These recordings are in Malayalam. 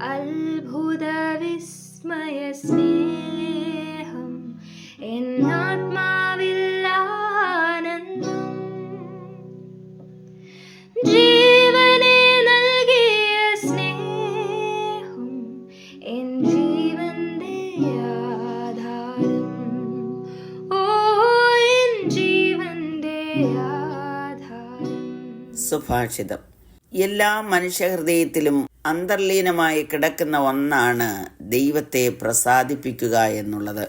അത്ഭുത വിസ്മയ സ്നേഹം എന്നാത്മാവിൽ ആനന്ദം. ജീവനെ നൽകിയ സ്നേഹം എൻ ജീവന്റെ ആധാരം. ഓ എൻ ജീവന്റെ ആധാരം. സുഭാഷിതം. എല്ലാ മനുഷ്യഹൃദയത്തിലും അന്തർലീനമായി കിടക്കുന്ന ഒന്നാണ് ദൈവത്തെ പ്രസാദിപ്പിക്കുക എന്നുള്ളത്.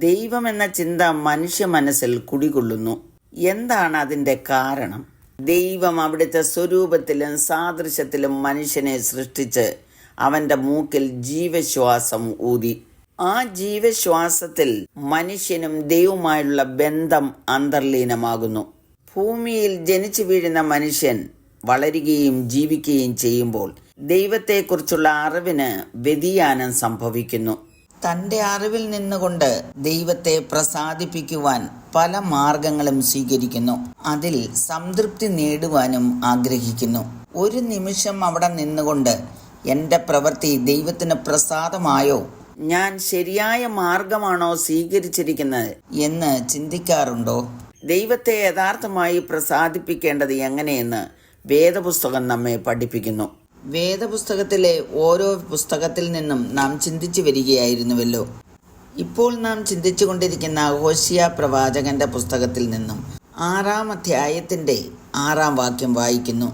ദൈവം എന്ന ചിന്ത മനുഷ്യ മനസ്സിൽ കുടികൊള്ളുന്നു. എന്താണ് അതിൻ്റെ കാരണം? ദൈവം അവിടുത്തെ സ്വരൂപത്തിലും സാദൃശ്യത്തിലും മനുഷ്യനെ സൃഷ്ടിച്ച് അവൻ്റെ മൂക്കിൽ ജീവശ്വാസം ഊതി. ആ ജീവശ്വാസത്തിൽ മനുഷ്യനും ദൈവവുമായുള്ള ബന്ധം അന്തർലീനമാകുന്നു. ഭൂമിയിൽ ജനിച്ചു വീഴുന്ന മനുഷ്യൻ വളരുകയും ജീവിക്കുകയും ചെയ്യുമ്പോൾ ദൈവത്തെക്കുറിച്ചുള്ള അറിവിന് വ്യതിയാനം സംഭവിക്കുന്നു. തൻ്റെ അറിവിൽ നിന്നുകൊണ്ട് ദൈവത്തെ പ്രസാദിപ്പിക്കുവാൻ പല മാർഗങ്ങളും സ്വീകരിക്കുന്നു. അതിൽ സംതൃപ്തി നേടുവാനും ആഗ്രഹിക്കുന്നു. ഒരു നിമിഷം അവിടെ നിന്നുകൊണ്ട് എൻ്റെ പ്രവൃത്തി ദൈവത്തിന് പ്രസാദമായോ, ഞാൻ ശരിയായ മാർഗമാണോ സ്വീകരിച്ചിരിക്കുന്നത് എന്ന് ചിന്തിക്കാറുണ്ടോ? ദൈവത്തെ യഥാർത്ഥമായി പ്രസാദിപ്പിക്കേണ്ടത് എങ്ങനെയെന്ന് വേദപുസ്തകം നമ്മെ പഠിപ്പിക്കുന്നു. വേദപുസ്തകത്തിലെ ഓരോ പുസ്തകത്തിൽ നിന്നും നാം ചിന്തിച്ചു വരികയായിരുന്നുവല്ലോ. ഇപ്പോൾ നാം ചിന്തിച്ചു കൊണ്ടിരിക്കുന്ന ഹോശിയ പ്രവാചകന്റെ പുസ്തകത്തിൽ നിന്നും 6-ാം അധ്യായത്തിൻ്റെ 6-ാം വാക്യം വായിക്കുന്നു.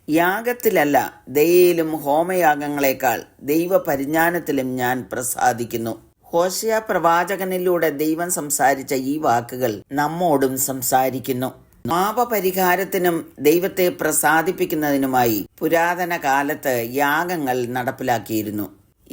യാഗത്തിലല്ല, ദയയിലും ഹോമയാഗങ്ങളെക്കാൾ ദൈവപരിജ്ഞാനത്തിലും ഞാൻ പ്രസാദിക്കുന്നു. ഹോശിയ പ്രവാചകനിലൂടെ ദൈവം സംസാരിച്ച ഈ വാക്കുകൾ നമ്മോടും സംസാരിക്കുന്നു. പാപപരിഹാരത്തിനും ദൈവത്തെ പ്രസാദിപ്പിക്കുന്നതിനുമായി പുരാതന കാലത്ത് യാഗങ്ങൾ നടപ്പിലാക്കിയിരുന്നു.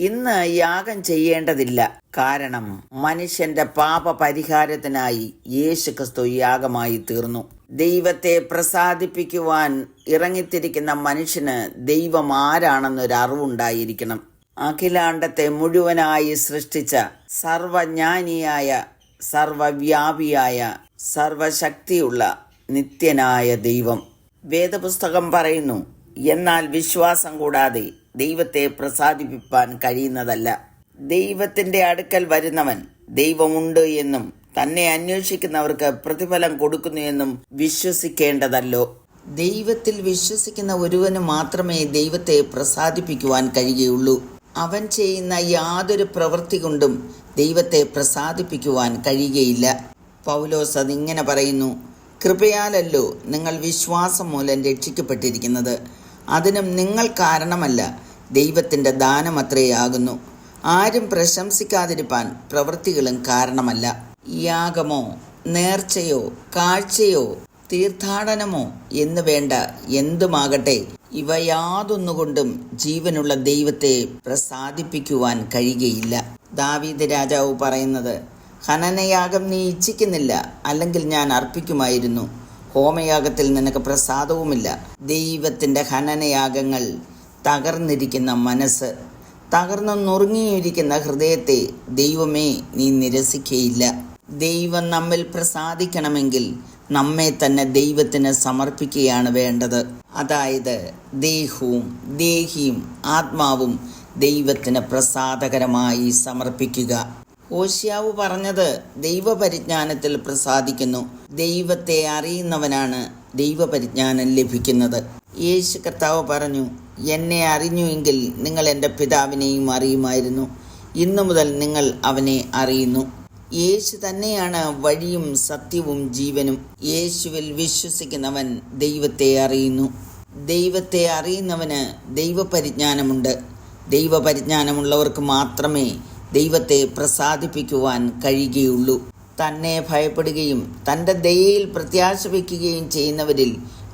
ഇന്ന് യാഗം ചെയ്യേണ്ടതില്ല. കാരണം മനുഷ്യന്റെ പാപപരിഹാരത്തിനായി യേശുക്രിസ്തു യാഗമായി തീർന്നു. ദൈവത്തെ പ്രസാദിപ്പിക്കുവാൻ ഇറങ്ങിത്തിരിക്കുന്ന മനുഷ്യന് ദൈവം ആരാണെന്നൊരു അറിവുണ്ടായിരിക്കണം. അഖിലാണ്ടത്തെ മുഴുവനായി സൃഷ്ടിച്ച സർവജ്ഞാനിയായ, സർവവ്യാപിയായ, സർവശക്തിയുള്ള നിത്യനായ ദൈവം. വേദപുസ്തകം പറയുന്നു, എന്നാൽ വിശ്വാസം കൂടാതെ ദൈവത്തെ പ്രസാദിപ്പിക്കാൻ കഴിയുന്നതല്ല. ദൈവത്തിൻ്റെ അടുക്കൽ വരുന്നവൻ ദൈവമുണ്ട് എന്നും തന്നെ അന്വേഷിക്കുന്നവർക്ക് പ്രതിഫലം കൊടുക്കുന്നു എന്നും വിശ്വസിക്കേണ്ടതല്ലോ. ദൈവത്തിൽ വിശ്വസിക്കുന്ന ഒരുവന് മാത്രമേ ദൈവത്തെ പ്രസാദിപ്പിക്കുവാൻ കഴിയുകയുള്ളൂ. അവൻ ചെയ്യുന്ന യാതൊരു പ്രവൃത്തി കൊണ്ടും ദൈവത്തെ പ്രസാദിപ്പിക്കുവാൻ കഴിയുകയില്ല. പൗലോസ് അതിങ്ങനെ പറയുന്നു, കൃപയാലല്ലോ നിങ്ങൾ വിശ്വാസം മൂലം രക്ഷിക്കപ്പെട്ടിരിക്കുന്നത്. അതിനും നിങ്ങൾ കാരണമല്ല, ദൈവത്തിൻ്റെ ദാനമത്രയാകുന്നു. ആരും പ്രശംസിക്കാതിരിപ്പാൻ പ്രവൃത്തികളും കാരണമല്ല. യാഗമോ നേർച്ചയോ കാഴ്ചയോ തീർത്ഥാടനമോ എന്ന് വേണ്ട, എന്തുമാകട്ടെ, ഇവ യാതൊന്നുകൊണ്ടും ജീവനുള്ള ദൈവത്തെ പ്രസാദിപ്പിക്കുവാൻ കഴിയുകയില്ല. ദാവീദ് രാജാവ് പറയുന്നത്, ഹനനയാഗം നീ ഇച്ഛിക്കുന്നില്ല, അല്ലെങ്കിൽ ഞാൻ അർപ്പിക്കുമായിരുന്നു. ഹോമയാഗത്തിൽ നിനക്ക് പ്രസാദവുമില്ല. ദൈവത്തിൻ്റെ ഹനനയാഗങ്ങൾ തകർന്നിരിക്കുന്ന മനസ്സ്, തകർന്നു നുറുങ്ങിയിരിക്കുന്ന ഹൃദയത്തെ ദൈവമേ നീ നിരസിക്കുകയില്ല. ദൈവം നമ്മിൽ പ്രസാദിക്കണമെങ്കിൽ നമ്മെ തന്നെ ദൈവത്തിന് സമർപ്പിക്കുകയാണ് വേണ്ടത്. അതായത് ദേഹവും ദേഹിയും ആത്മാവും ദൈവത്തിന് പ്രസാദകരമായി സമർപ്പിക്കുക. ഹോശിയാവ് പറഞ്ഞത് ദൈവപരിജ്ഞാനത്തിൽ പ്രസാദിക്കുന്നു. ദൈവത്തെ അറിയുന്നവനാണ് ദൈവപരിജ്ഞാനം ലഭിക്കുന്നത്. യേശു കർത്താവ് പറഞ്ഞു, എന്നെ അറിഞ്ഞുവെങ്കിൽ നിങ്ങൾ എൻ്റെ പിതാവിനെയും അറിയുമായിരുന്നു. ഇന്നു മുതൽ നിങ്ങൾ അവനെ അറിയുന്നു. യേശു തന്നെയാണ് വഴിയും സത്യവും ജീവനും. യേശുവിൽ വിശ്വസിക്കുന്നവൻ ദൈവത്തെ അറിയുന്നു. ദൈവത്തെ അറിയുന്നവന് ദൈവപരിജ്ഞാനമുണ്ട്. ദൈവപരിജ്ഞാനമുള്ളവർക്ക് മാത്രമേ ദൈവത്തെ പ്രസാദിപ്പിക്കുവാൻ കഴിയുകയുള്ളൂ. തന്നെ ഭയപ്പെടുകയും തൻ്റെ ദയയിൽ പ്രത്യാശ വയ്ക്കുകയും ചെയ്യുന്നവരിൽ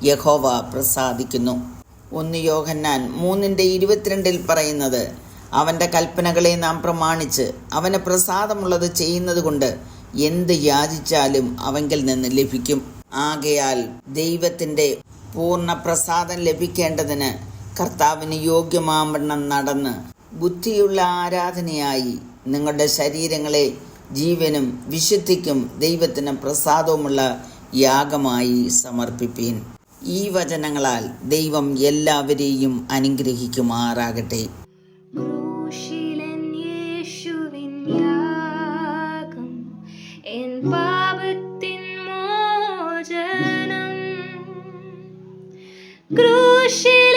യഹോവ പ്രസാദിക്കുന്നു. 1 യോഹന്നാൻ 3:22 പറയുന്നത്, അവൻ്റെ കൽപ്പനകളെ നാം പ്രമാണിച്ച് അവന് പ്രസാദമുള്ളത് ചെയ്യുന്നത് കൊണ്ട് എന്ത് യാചിച്ചാലും അവങ്കിൽ നിന്ന് ലഭിക്കും. ആകയാൽ ദൈവത്തിൻ്റെ പൂർണ്ണ പ്രസാദം ലഭിക്കേണ്ടതിന് കർത്താവിന് യോഗ്യമാവണ്ണം നടന്ന് ബുദ്ധിയുള്ള ആരാധനയായി നിങ്ങളുടെ ശരീരങ്ങളെ ജീവനും വിശുദ്ധിക്കും ദൈവത്തിന് പ്രസാദവുമുള്ള യാഗമായി സമർപ്പിപ്പീൻ. ഈ വചനങ്ങളാൽ ദൈവം എല്ലാവരെയും അനുഗ്രഹിക്കുമാറാകട്ടെ. ക്രൂശിലൻ യേശുവിൻ യാഗം എൻ പാപത്തിൻ മോചനം. ക്രൂശിൽ